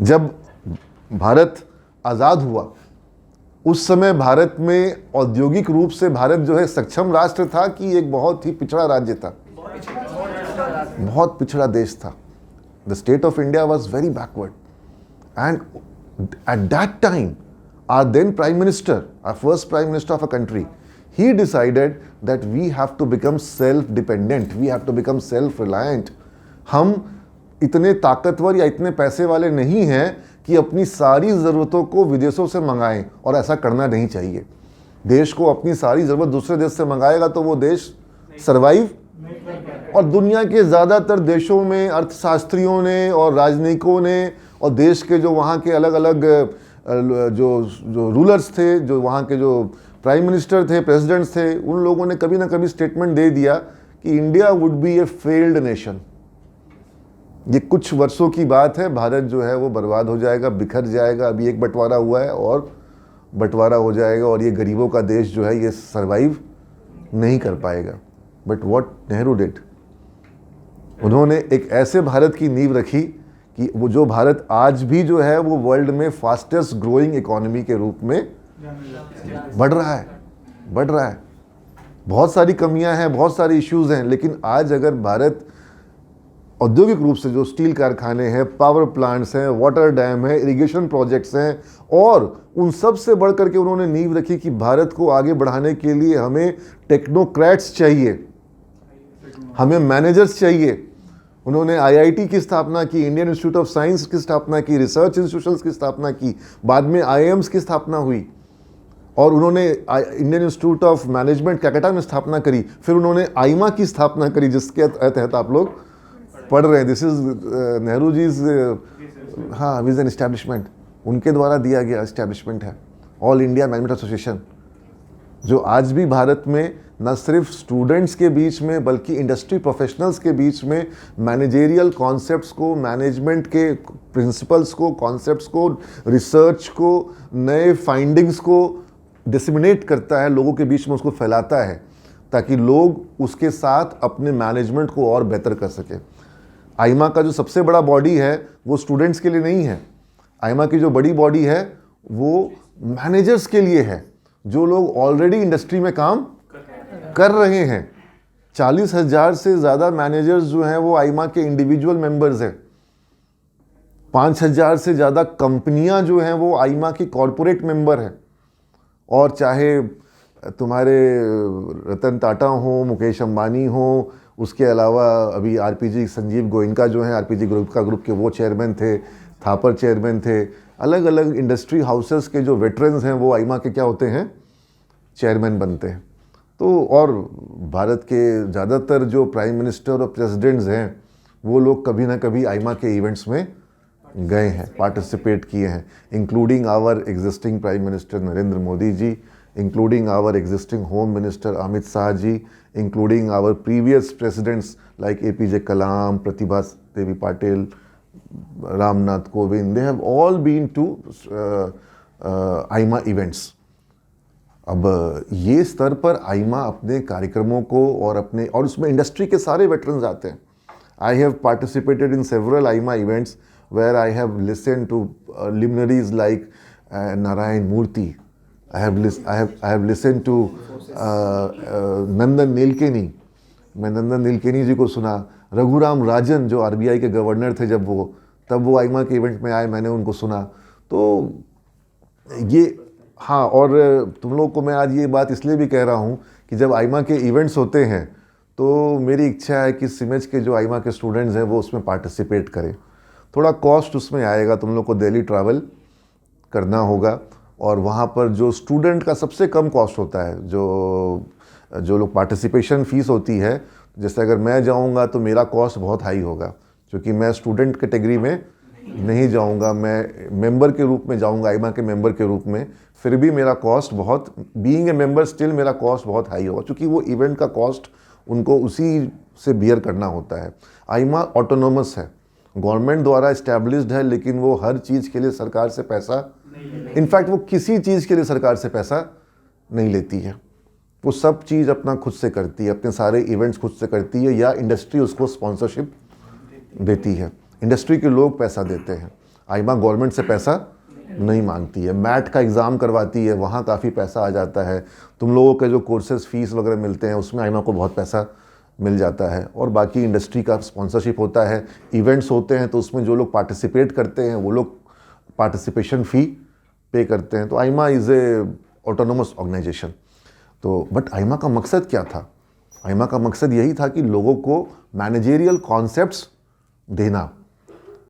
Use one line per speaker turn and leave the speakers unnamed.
जब भारत आज़ाद हुआ उस समय भारत में औद्योगिक रूप से भारत जो है सक्षम राष्ट्र था कि एक बहुत ही पिछड़ा राज्य था, बहुत पिछड़ा देश था। The state of India was very backward and at that time our then prime minister, our first prime minister of a country, he decided that we have to become self-dependent, we have to become self-reliant. हम इतने ताकतवर या इतने पैसे वाले नहीं हैं कि अपनी सारी ज़रूरतों को विदेशों से मंगाएं, और ऐसा करना नहीं चाहिए। देश को अपनी सारी ज़रूरत दूसरे देश से मंगाएगा तो वो देश सर्वाइव, और दुनिया के ज़्यादातर देशों में अर्थशास्त्रियों ने और राजनयिकों ने और देश के जो वहाँ के अलग अलग जो रूलर्स थे, जो वहाँ के जो प्राइम मिनिस्टर थे, प्रेसिडेंट्स थे, उन लोगों ने कभी ना कभी स्टेटमेंट दे दिया कि India would be A failed nation. ये कुछ वर्षों की बात है, भारत जो है वो बर्बाद हो जाएगा, बिखर जाएगा। अभी एक बंटवारा हुआ है और बंटवारा हो जाएगा, और ये गरीबों का देश जो है ये सर्वाइव नहीं कर पाएगा। बट व्हाट नेहरू डिड, उन्होंने एक ऐसे भारत की नींव रखी कि वो जो भारत आज भी जो है वो वर्ल्ड में फास्टेस्ट ग्रोइंग इकोनॉमी के रूप में बढ़ रहा है। बहुत सारी कमियां हैं, बहुत सारे इश्यूज हैं, लेकिन आज अगर भारत औद्योगिक रूप से जो स्टील कारखाने हैं, पावर प्लांट्स हैं, वाटर डैम है, इरिगेशन प्रोजेक्ट्स हैं, और उन सब से बढ़ करके उन्होंने नींव रखी कि भारत को आगे बढ़ाने के लिए हमें टेक्नोक्रेट्स चाहिए, हमें मैनेजर्स चाहिए। उन्होंने आईआईटी की स्थापना की, इंडियन इंस्टीट्यूट ऑफ साइंस की स्थापना की, रिसर्च इंस्टीट्यूशंस की स्थापना की, बाद में आईआईएम्स की स्थापना हुई, और उन्होंने Indian institute of management Calcutta में स्थापना करी। फिर उन्होंने आईमा की स्थापना करी, जिसके तहत आप लोग पढ़ रहे हैं। This is Nehru ji vision establishment, उनके द्वारा दिया गया एस्टैब्लिशमेंट है ऑल इंडिया मैनेजमेंट एसोसिएशन, जो आज भी भारत में न सिर्फ स्टूडेंट्स के बीच में बल्कि इंडस्ट्री प्रोफेशनल्स के बीच में मैनेजेरियल कॉन्सेप्ट्स को, मैनेजमेंट के प्रिंसिपल्स को, कॉन्सेप्ट्स को, रिसर्च को, नए फाइंडिंग्स को डिसमिनेट करता है, लोगों के बीच में उसको फैलाता है, ताकि लोग उसके साथ अपने मैनेजमेंट को और बेहतर कर सकें। आईमा का जो सबसे बड़ा बॉडी है वो स्टूडेंट्स के लिए नहीं है। आईमा की जो बड़ी बॉडी है वो मैनेजर्स के लिए है, जो लोग ऑलरेडी इंडस्ट्री में काम कर रहे हैं। 40,000 से ज़्यादा मैनेजर्स जो हैं वो आईमा के इंडिविजुअल मेंबर्स हैं। 5,000 से ज़्यादा कंपनियां जो हैं वो आईमा की कॉरपोरेट मेंबर हैं। और चाहे तुम्हारे रतन टाटा हो, मुकेश अंबानी हो, उसके अलावा अभी आरपीजी संजीव गोयनका जो हैं आरपीजी ग्रुप के वो चेयरमैन थे, थापर चेयरमैन थे, अलग अलग इंडस्ट्री हाउसेस के जो वेटरन्स हैं वो आईमा के क्या होते हैं, चेयरमैन बनते हैं। तो और भारत के ज़्यादातर जो प्राइम मिनिस्टर और प्रेसिडेंट्स हैं वो लोग कभी ना कभी आईमा के इवेंट्स में गए हैं, पार्टिसिपेट किए हैं, including our existing prime minister Narendra Modi ji, including our existing home minister Amit Shah ji, including our previous presidents like APJ Kalam, Pratibha Devi Patil, Ramnath Kovind, they have all been to AIMA events. अब ये स्तर पर आईमा अपने कार्यक्रमों को और उसमें इंडस्ट्री के सारे वेटरन्स आते हैं। I have participated in several AIMA events where I have listen to luminaries like Narayana Murthy, I have listened to Nandan Nilekani, मैं नंदन नीलकेनी जी को सुना। रघुराम राजन जो आरबीआई के गवर्नर थे तब वो आईमा के इवेंट में आए, मैंने उनको सुना। तो ये हाँ, और तुम लोग को मैं आज ये बात इसलिए भी कह रहा हूँ कि जब आईमा के इवेंट्स होते हैं तो मेरी इच्छा है कि सिमेज के जो आईमा के स्टूडेंट्स हैं वो उसमें पार्टिसिपेट करें। थोड़ा कॉस्ट उसमें आएगा, तुम लोग को दिल्ली ट्रैवल करना होगा, और वहाँ पर जो स्टूडेंट का सबसे कम कॉस्ट होता है, जो लोग पार्टिसिपेशन फ़ीस होती है, जैसे अगर मैं जाऊँगा तो मेरा कॉस्ट बहुत हाई होगा, क्योंकि मैं स्टूडेंट कैटेगरी में नहीं जाऊँगा, मैं मेंबर के रूप में जाऊँगा, आईमा के मेंबर के रूप में। फिर भी मेरा कॉस्ट बहुत, बीइंग ए मेंबर स्टिल मेरा कॉस्ट बहुत हाई होगा, क्योंकि वो इवेंट का कॉस्ट उनको उसी से बियर करना होता है। आईमा ऑटोनोमस है, गवर्नमेंट द्वारा इस्टेब्लिश्ड है, लेकिन वो हर चीज़ के लिए सरकार से पैसा, इनफैक्ट वो किसी चीज़ के लिए सरकार से पैसा नहीं लेती है। वो सब चीज़ अपना खुद से करती है, अपने सारे इवेंट्स खुद से करती है, या इंडस्ट्री उसको स्पॉन्सरशिप देती है, इंडस्ट्री के लोग पैसा देते हैं। आइमा गवर्नमेंट से पैसा नहीं मांगती है, मैट का एग्ज़ाम करवाती है, वहाँ काफ़ी पैसा आ जाता है, तुम लोगों के जो कोर्सेज फीस वगैरह मिलते हैं उसमें आइमा को बहुत पैसा मिल जाता है, और बाकी इंडस्ट्री का स्पॉन्सरशिप होता है, इवेंट्स होते हैं तो उसमें जो लोग पार्टिसिपेट करते हैं वो लोग पार्टिसिपेशन फ़ी पे करते हैं। तो आइमा इज़ ए ऑटोनोमस ऑर्गेनाइजेशन। तो बट आइमा का मकसद क्या था? आइमा का मकसद यही था कि लोगों को मैनेजेरियल कॉन्सेप्ट्स देना,